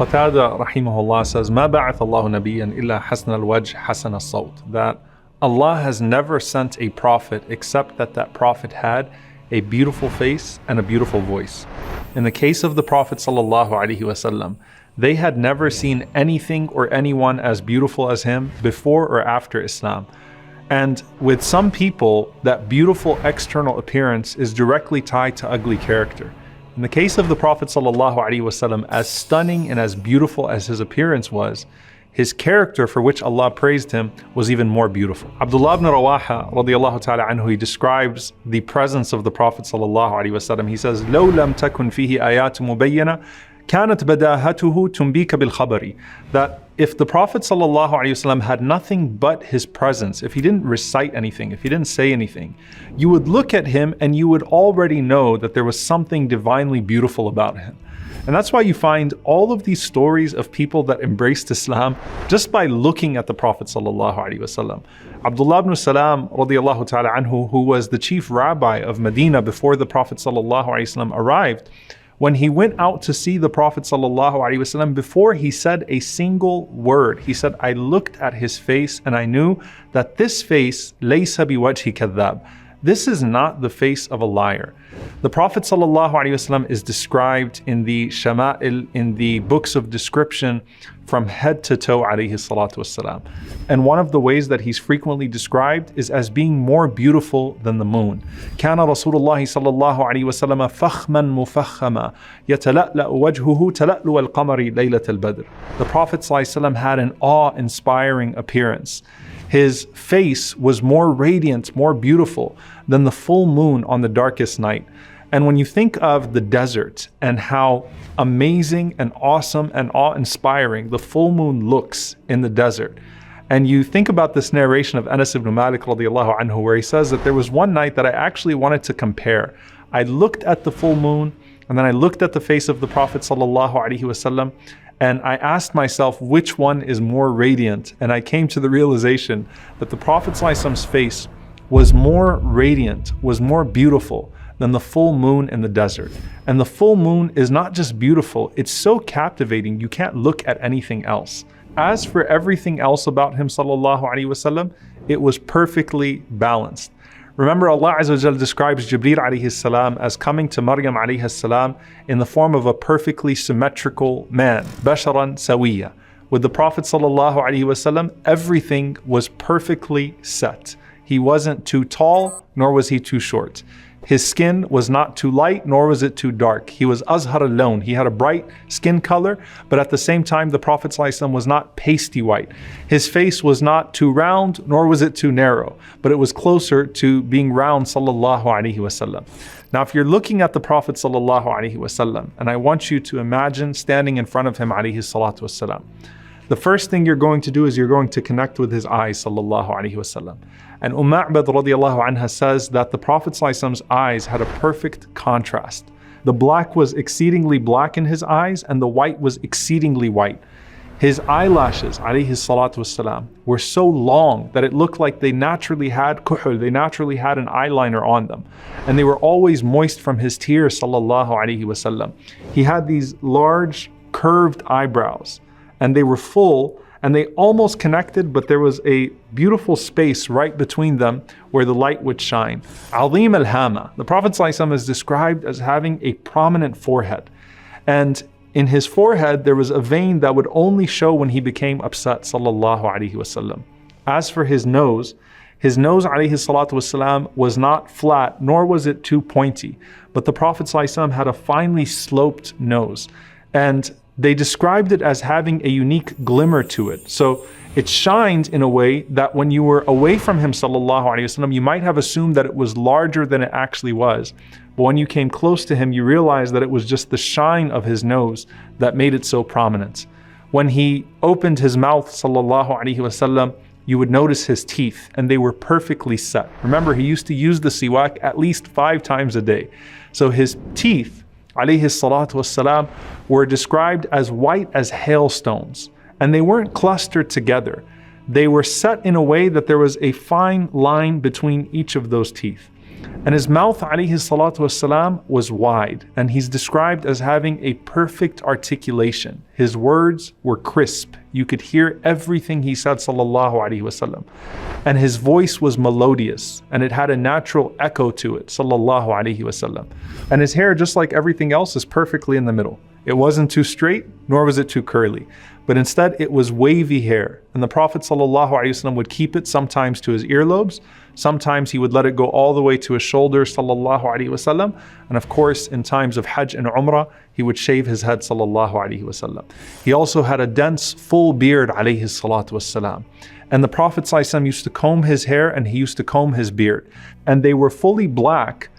Qatada rahimahullah says, "Ma ba'ath Allahu nabiyyan illa hasan al-wajh hasan al-sawt." That Allah has never sent a prophet except that prophet had a beautiful face and a beautiful voice. In the case of the Prophet sallallahu alaihi wasallam, they had never seen anything or anyone as beautiful as him before or after Islam. And with some people, that beautiful external appearance is directly tied to ugly character. In the case of the Prophet ﷺ, as stunning and as beautiful as his appearance was, his character, for which Allah praised him, was even more beautiful. Abdullah ibn Rawaha radiallahu ta'ala anhu, he describes the presence of the Prophet ﷺ. He says, لو لم تكن فيه آيات مبينة كانت بداهته تنبيك بالخبر. That if the Prophet ﷺ had nothing but his presence, if he didn't recite anything, if he didn't say anything, you would look at him and you would already know that there was something divinely beautiful about him. And that's why you find all of these stories of people that embraced Islam just by looking at the Prophet ﷺ. Abdullah ibn Salam radiallahu ta'ala anhu, who was the chief rabbi of Medina before the Prophet ﷺ arrived, when he went out to see the Prophet ﷺ, before he said a single word, he said, I looked at his face and I knew that this face, laysa biwajhi kadhab. This is not the face of a liar. The Prophet ﷺ is described in the Shama'il, in the books of description, from head to toe, alayhi salatu wassalam. And one of the ways that he's frequently described is as being more beautiful than the moon. كان رسول الله صلى الله عليه وسلم فخما مفخما يتلألأ وجهه تلألؤ القمر ليلة البدر. The Prophet ﷺ had an awe-inspiring appearance. His face was more radiant, more beautiful than the full moon on the darkest night. And when you think of the desert and how amazing and awesome and awe-inspiring the full moon looks in the desert, and you think about this narration of Anas ibn Malik radiallahu anhu, where he says that there was one night that I actually wanted to compare. I looked at the full moon and then I looked at the face of the Prophet sallallahu alaihi wasallam, and I asked myself which one is more radiant, and I came to the realization that the Prophet ﷺ's face was more radiant, was more beautiful than the full moon in the desert. And the full moon is not just beautiful, it's so captivating you can't look at anything else. As for everything else about him sallallahu alaihi wasallam, it was perfectly balanced. Remember, Allah Azza wa Jal describes Jibreel alayhi salam as coming to Maryam alayhi salam in the form of a perfectly symmetrical man, basharan sawiya. With the Prophet sallallahu alaihi wasallam, everything was perfectly set. He wasn't too tall, nor was he too short. His skin was not too light, nor was it too dark. He was azhar al-lawn. He had a bright skin color, but at the same time, the Prophet ﷺ was not pasty white. His face was not too round, nor was it too narrow, but it was closer to being round, sallallahu alaihi wasallam. Now, if you're looking at the Prophet sallallahu alaihi wasallam, and I want you to imagine standing in front of him, alayhi salatu wasalam, the first thing you're going to do is you're going to connect with his eyes, sallallahu alaihi wasallam. And Ma'bad radiallahu anha says that the Prophet ﷺ's eyes had a perfect contrast. The black was exceedingly black in his eyes, and the white was exceedingly white. His eyelashes, alayhi salatu wasalam, were so long that it looked like they naturally had kuhul, they naturally had an eyeliner on them. And they were always moist from his tears, sallallahu alaihi wasallam. He had these large curved eyebrows, and they were full, and they almost connected, but there was a beautiful space right between them where the light would shine. Azim al-hama. The Prophet ﷺ is described as having a prominent forehead. And in his forehead, there was a vein that would only show when he became upset, sallallahu alaihi wasallam. As for his nose, alayhi salatu wasalam, was not flat, nor was it too pointy. But the Prophet ﷺ had a finely sloped nose. And they described it as having a unique glimmer to it. So it shined in a way that when you were away from him, sallallahu alaihi wasallam, you might have assumed that it was larger than it actually was. But when you came close to him, you realized that it was just the shine of his nose that made it so prominent. When he opened his mouth, sallallahu alaihi wasallam, you would notice his teeth, and they were perfectly set. Remember, he used to use the siwak at least 5 times a day. So his teeth, alayhi salatu wassalam, were described as white as hailstones, and they weren't clustered together. They were set in a way that there was a fine line between each of those teeth. And his mouth, alayhi salatu wassalam, was wide. And he's described as having a perfect articulation. His words were crisp. You could hear everything he said, sallallahu alayhi wasallam. And his voice was melodious, and it had a natural echo to it, sallallahu alayhi wasallam. And his hair, just like everything else, is perfectly in the middle. It wasn't too straight, nor was it too curly, but instead it was wavy hair. And the Prophet ﷺ would keep it sometimes to his earlobes, sometimes he would let it go all the way to his shoulders, sallallahu alaihi wasallam. And of course, in times of Hajj and Umrah, he would shave his head, sallallahu alaihi wasallam. He also had a dense, full beard, alayhi salatu wassalam. And the Prophet ﷺ used to comb his hair and he used to comb his beard. And they were fully black.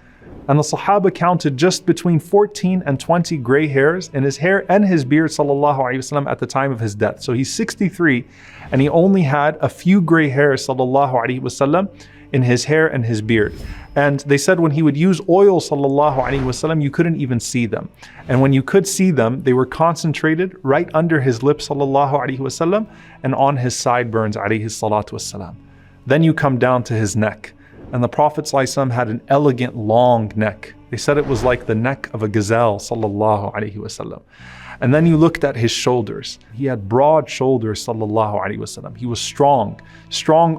And the Sahaba counted just between 14 and 20 gray hairs in his hair and his beard, sallallahu alaihi wasallam, at the time of his death. So he's 63 and he only had a few gray hairs, sallallahu alaihi wasallam, in his hair and his beard. And they said when he would use oil, sallallahu alaihi wasallam, you couldn't even see them. And when you could see them, they were concentrated right under his lips, sallallahu alaihi wasallam, and on his sideburns, alayhi salatu wasalam. Then you come down to his neck. And the Prophet ﷺ had an elegant long neck. They said it was like the neck of a gazelle, sallallahu alaihi wasallam. And then you looked at his shoulders. He had broad shoulders, sallallahu alaihi wasallam. He was strong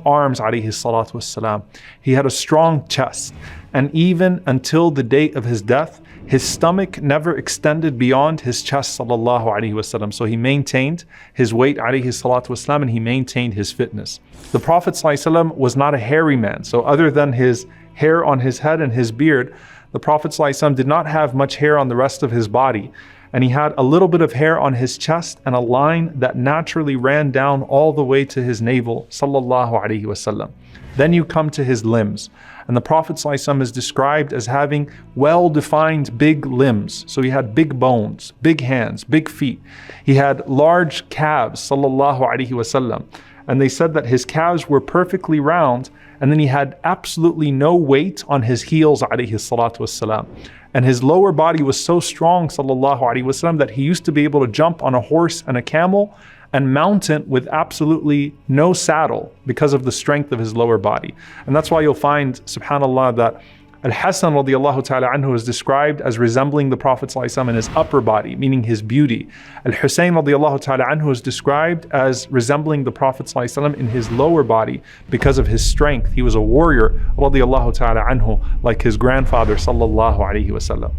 arms, alayhi salatu wasalam. He had a strong chest. And even until the date of his death, his stomach never extended beyond his chest, sallallahu alaihi wasallam. So he maintained his weight, alayhi salatu wasalam, and he maintained his fitness. The Prophet ﷺ was not a hairy man. So other than his hair on his head and his beard, the Prophet ﷺ did not have much hair on the rest of his body. And he had a little bit of hair on his chest and a line that naturally ran down all the way to his navel, sallallahu alaihi wasallam. Then you come to his limbs. And the Prophet ﷺ is described as having well-defined big limbs. So he had big bones, big hands, big feet. He had large calves, sallallahu alaihi wasallam. And they said that his calves were perfectly round, and then he had absolutely no weight on his heels, alayhi salatu wassalam. And his lower body was so strong, sallallahu alaihi wasallam, that he used to be able to jump on a horse and a camel and mount it with absolutely no saddle because of the strength of his lower body. And that's why you'll find, subhanAllah, that Al-Hasan radiallahu ta'ala anhu is described as resembling the Prophet ﷺ in his upper body, meaning his beauty. Al-Husayn radiallahu ta'ala anhu is described as resembling the Prophet ﷺ in his lower body because of his strength. He was a warrior radiallahu ta'ala anhu, like his grandfather sallallahu alayhi wasallam.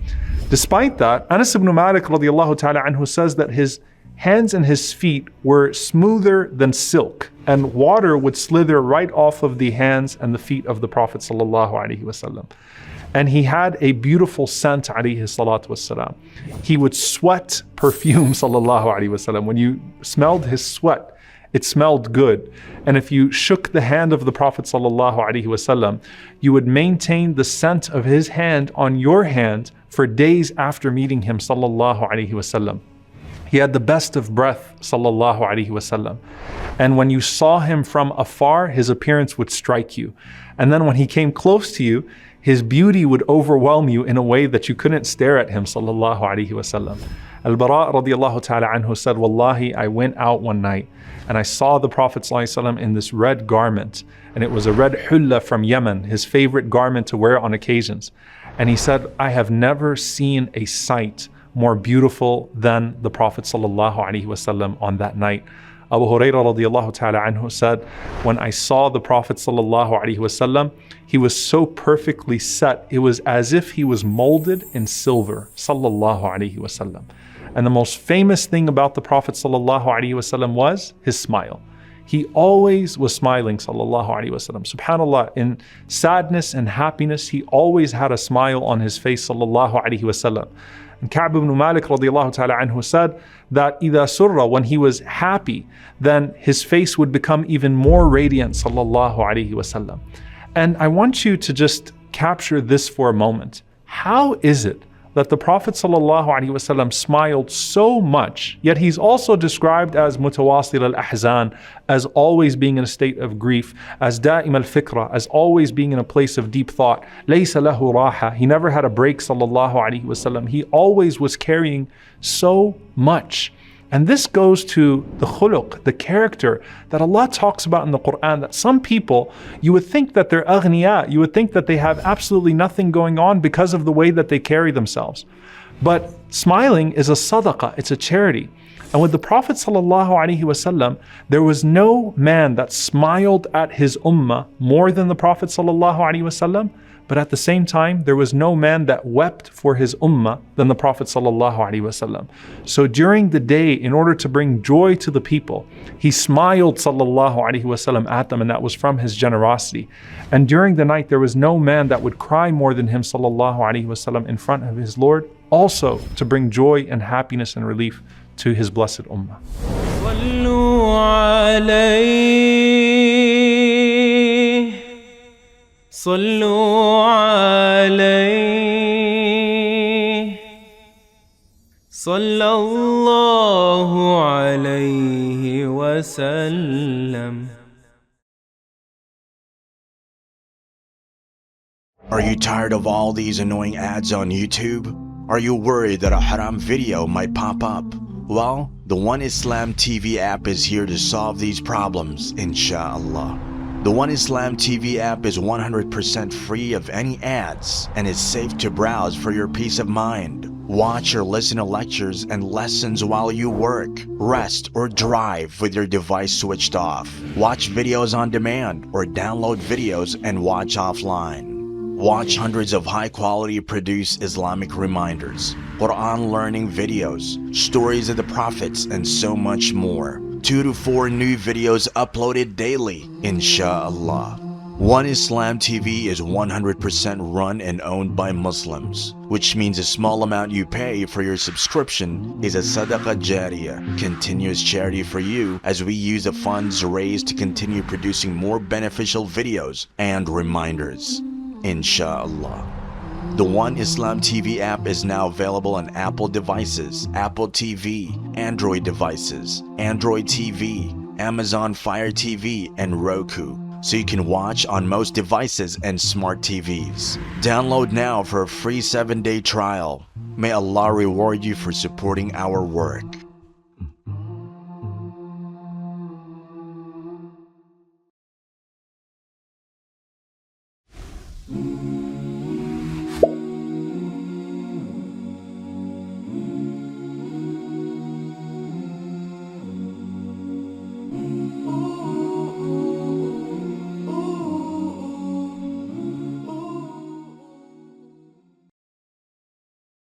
Despite that, Anas ibn Malik radiallahu ta'ala anhu says that his hands and his feet were smoother than silk, and water would slither right off of the hands and the feet of the Prophet sallallahu alaihi wasallam. And he had a beautiful scent, alayhi salatu wassalam. He would sweat perfume, sallallahu alaihi wasallam. When you smelled his sweat, it smelled good. And if you shook the hand of the Prophet sallallahu alaihi wasallam, you would maintain the scent of his hand on your hand for days after meeting him, sallallahu alaihi wasallam. He had the best of breath, sallallahu alaihi wasallam. And when you saw him from afar, his appearance would strike you. And then when he came close to you, his beauty would overwhelm you in a way that you couldn't stare at him, sallallahu alaihi wasallam. Al-Bara radiallahu ta'ala anhu said, Wallahi, I went out one night and I saw the Prophet sallallahu alaihi wasallam in this red garment. And it was a red hulla from Yemen, his favorite garment to wear on occasions. And he said, I have never seen a sight more beautiful than the Prophet sallallahu alaihi wasallam on that night. Abu Hurairah radiallahu ta'ala anhu said, when I saw the Prophet sallallahu alaihi wasallam, he was so perfectly set, it was as if he was molded in silver, sallallahu alaihi wasallam. And the most famous thing about the Prophet sallallahu alaihi wasallam was his smile. He always was smiling, sallallahu alaihi wasallam. Subhanallah, in sadness and happiness, he always had a smile on his face, sallallahu alaihi wasallam. And Ka'b ibn Malik radiallahu ta'ala anhu said that إِذَا surra, when he was happy, then his face would become even more radiant, sallallahu alaihi wasallam. And I want you to just capture this for a moment. How is it that the Prophet sallallahu alaihi wasallam smiled so much, yet he's also described as mutawasil al-ahzan, as always being in a state of grief, as da'im al-fikra, as always being in a place of deep thought. Laysa lahu raha, he never had a break, sallallahu alaihi wasallam. He always was carrying so much. And this goes to the khuluq, the character that Allah talks about in the Quran, that some people, you would think that they're aghniya, you would think that they have absolutely nothing going on because of the way that they carry themselves. But smiling is a sadaqah, it's a charity. And with the Prophet ﷺ, there was no man that smiled at his ummah more than the Prophet ﷺ. But at the same time, there was no man that wept for his ummah than the Prophet ﷺ. So during the day, in order to bring joy to the people, he smiled ﷺ at them, and that was from his generosity. And during the night, there was no man that would cry more than him ﷺ in front of his Lord, also to bring joy and happiness and relief to his blessed ummah. صلوا عليه صلى الله عليه وسلم. Are you tired of all these annoying ads on YouTube? Are you worried that a haram video might pop up? Well, the One Islam TV app is here to solve these problems, inshallah. The One Islam TV app is 100% free of any ads and is safe to browse for your peace of mind. Watch or listen to lectures and lessons while you work, rest, or drive with your device switched off. Watch videos on demand or download videos and watch offline. Watch hundreds of high-quality produced Islamic reminders, Quran learning videos, stories of the prophets, and so much more. 2 to 4 new videos uploaded daily, inshallah. One Islam TV is 100% run and owned by Muslims, which means a small amount you pay for your subscription is a Sadaqah Jariyah, continuous charity for you, as we use the funds raised to continue producing more beneficial videos and reminders, inshallah. The One Islam TV app is now available on Apple devices, Apple TV, Android devices, Android TV, Amazon Fire TV, and Roku, so you can watch on most devices and smart TVs. Download now for a free 7-day trial. May Allah reward you for supporting our work.